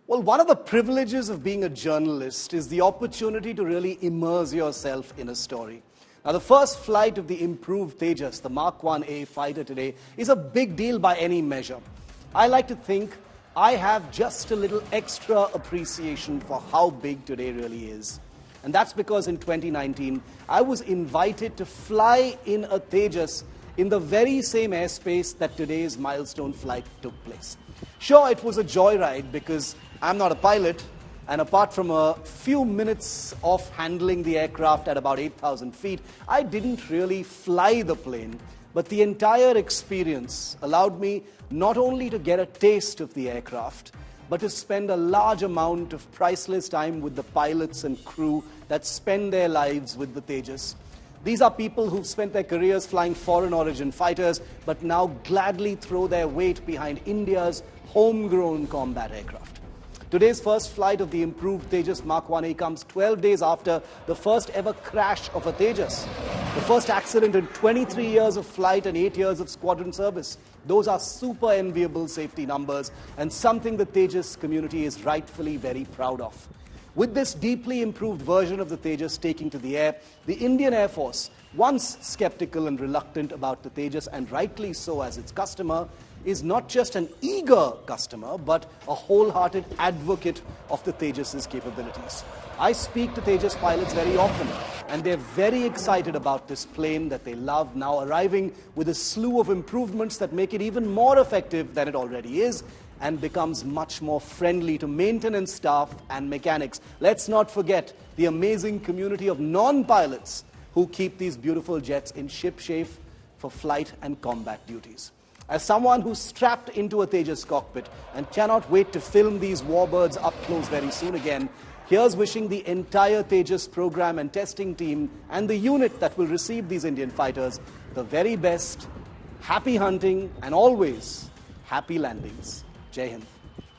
Well, one of the privileges of being a journalist is the opportunity to really immerse yourself in a story. Now, the first flight of the improved Tejas, the Mark 1A fighter today, is a big deal by any measure. I like to think I have just a little extra appreciation for how big today really is. And that's because in 2019, I was invited to fly in a Tejas in the very same airspace that today's milestone flight took place. Sure, it was a joyride because I'm not a pilot, and apart from a few minutes of handling the aircraft at about 8,000 feet, I didn't really fly the plane. But the entire experience allowed me not only to get a taste of the aircraft, but to spend a large amount of priceless time with the pilots and crew that spend their lives with the Tejas. These are people who've spent their careers flying foreign origin fighters, but now gladly throw their weight behind India's homegrown combat aircraft. Today's first flight of the improved Tejas Mark 1A comes 12 days after the first ever crash of a Tejas. The first accident in 23 years of flight and 8 years of squadron service. Those are super enviable safety numbers and something the Tejas community is rightfully very proud of. With this deeply improved version of the Tejas taking to the air, the Indian Air Force, once skeptical and reluctant about the Tejas, and rightly so as its customer, is not just an eager customer, but a wholehearted advocate of the Tejas' capabilities. I speak to Tejas pilots very often, and they're very excited about this plane that they love now arriving with a slew of improvements that make it even more effective than it already is, and becomes much more friendly to maintenance staff and mechanics. Let's not forget the amazing community of non-pilots who keep these beautiful jets in shipshape for flight and combat duties. As someone who's strapped into a Tejas cockpit and cannot wait to film these warbirds up close very soon again, here's wishing the entire Tejas program and testing team and the unit that will receive these Indian fighters the very best, happy hunting, and always happy landings. Jai Hind.